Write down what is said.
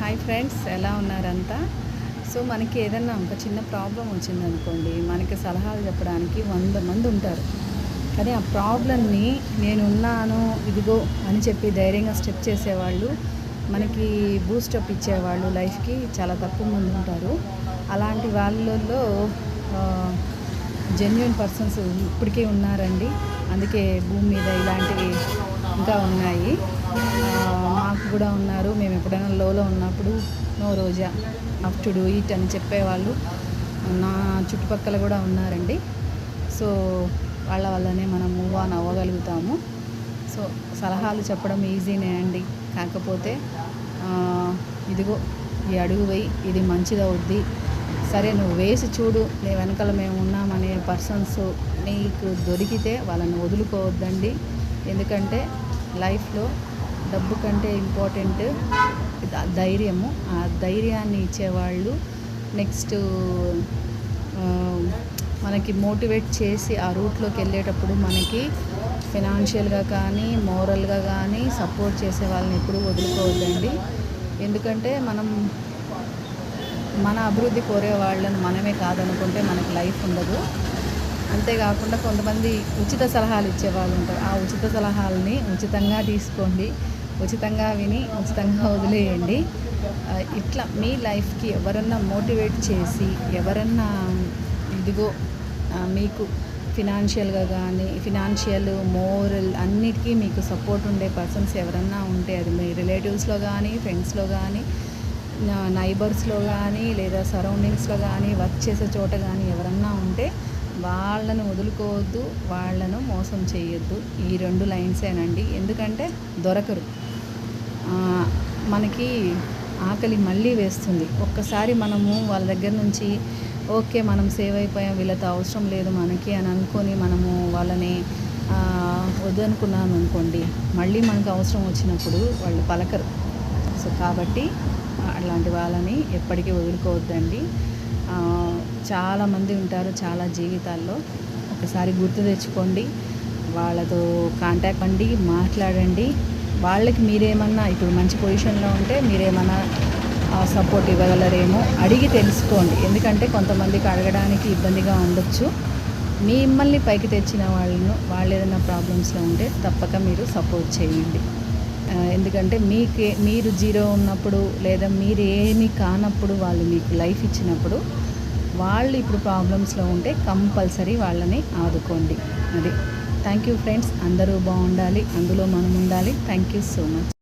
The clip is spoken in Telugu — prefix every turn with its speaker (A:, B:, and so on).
A: హాయ్ ఫ్రెండ్స్, ఎలా ఉన్నారంతా? సో మనకి ఏదన్నా ఒక చిన్న ప్రాబ్లం వచ్చిందనుకోండి, మనకి సలహాలు చెప్పడానికి 100 మంది ఉంటారు. కానీ ఆ ప్రాబ్లమ్ని నేనున్నాను ఇదిగో అని చెప్పి ధైర్యంగా స్టెప్ చేసేవాళ్ళు, మనకి బూస్టప్ ఇచ్చేవాళ్ళు లైఫ్కి చాలా తక్కువ మంది ఉంటారు. అలాంటి వాళ్ళల్లో జెన్యూన్ పర్సన్స్ ఇప్పటికీ ఉన్నారండి. అందుకే భూమి మీద ఇలాంటివి ఇంకా ఉన్నాయి. మాకు కూడా ఉన్నారు. మేము ఎప్పుడైనా లోలో ఉన్నప్పుడు నో రోజా, అప్ టు డూ ఇట్ అని చెప్పేవాళ్ళు నా చుట్టుపక్కల కూడా ఉన్నారండి. సో వాళ్ళ వల్లనే మనం మూవ్ ఆన్ అవ్వగలుగుతాము. సో సలహాలు చెప్పడం ఈజీనే అండి. కాకపోతే ఇదిగో ఈ అడుగు వేయి, ఇది మంచిదవుద్ది, సరే నువ్వు వేసి చూడు, నీ వెనకాల మేము ఉన్నామనే పర్సన్స్ మీకు దొరికితే వాళ్ళని వదులుకోవద్దండి. ఎందుకంటే లైఫ్లో డబ్బు కంటే ఇంపార్టెంట్ ధైర్యము. ఆ ధైర్యాన్ని ఇచ్చేవాళ్ళు నెక్స్ట్ మనకి మోటివేట్ చేసి ఆ రూట్లోకి వెళ్ళేటప్పుడు మనకి ఫినాన్షియల్గా కానీ మోరల్గా కానీ సపోర్ట్ చేసే వాళ్ళని ఎప్పుడూ వదులుకోవద్దండి. ఎందుకంటే మనం మన అభివృద్ధి కోరే వాళ్ళని మనమే కాదనుకుంటే మనకి లైఫ్ ఉండదు. అంతేకాకుండా కొంతమంది ఉచిత సలహాలు ఇచ్చేవాళ్ళు ఉంటారు. ఆ ఉచిత సలహాలని ఉచితంగా తీసుకోండి, ఉచితంగా విని ఉచితంగా వదిలేయండి. ఇట్లా మీ లైఫ్కి ఎవరన్నా మోటివేట్ చేసి, ఎవరన్నా ఇదిగో మీకు ఫినాన్షియల్గా కానీ ఫినాన్షియల్ మోరల్ అన్నిటికీ మీకు సపోర్ట్ ఉండే పర్సన్స్ ఎవరన్నా ఉంటే, అది మీ రిలేటివ్స్లో కానీ ఫ్రెండ్స్లో కానీ నైబర్స్లో కానీ లేదా సరౌండింగ్స్లో కానీ వర్క్ చేసే చోట కానీ ఎవరన్నా ఉంటే వాళ్ళను వదులుకోవద్దు, వాళ్ళను మోసం చేయొద్దు. ఈ 2 లైన్సేనండి. ఎందుకంటే దొరకరు. మనకి ఆకలి మళ్ళీ వేస్తుంది. ఒక్కసారి మనము వాళ్ళ దగ్గర నుంచి ఓకే మనం సేవ్ అయిపోయాం, వీళ్ళతో అవసరం లేదు మనకి అని అనుకొని మనము వాళ్ళని వద్దనుకున్నాం అనుకోండి, మళ్ళీ మనకు అవసరం వచ్చినప్పుడు వాళ్ళు పలకరు. సో కాబట్టి అలాంటి వాళ్ళని ఎప్పటికీ వదులుకోవద్దండి. చాలామంది ఉంటారు చాలా జీవితాల్లో. ఒకసారి గుర్తు తెచ్చుకోండి, వాళ్ళతో కాంటాక్ట్ అండి, మాట్లాడండి. వాళ్ళకి మీరేమన్నా ఇప్పుడు మంచి పొజిషన్లో ఉంటే మీరేమన్నా సపోర్ట్ ఇవ్వగలరేమో అడిగి తెలుసుకోండి. ఎందుకంటే కొంతమందికి అడగడానికి ఇబ్బందిగా ఉండొచ్చు. మిమ్మల్ని పైకి తెచ్చిన వాళ్ళు ఏదైనా ప్రాబ్లమ్స్లో ఉంటే తప్పక మీరు సపోర్ట్ చేయండి. ఎందుకంటే మీరు జీరో ఉన్నప్పుడు లేదా మీరు ఏమీ కానప్పుడు వాళ్ళు మీకు లైఫ్ ఇచ్చినప్పుడు, వాళ్ళు ఇప్పుడు ప్రాబ్లమ్స్లో ఉంటే కంపల్సరీ వాళ్ళని ఆదుకోండి. అది థ్యాంక్ యూ ఫ్రెండ్స్. అందరూ బాగుండాలి, అందులో మనం ఉండాలి. Thank you so much.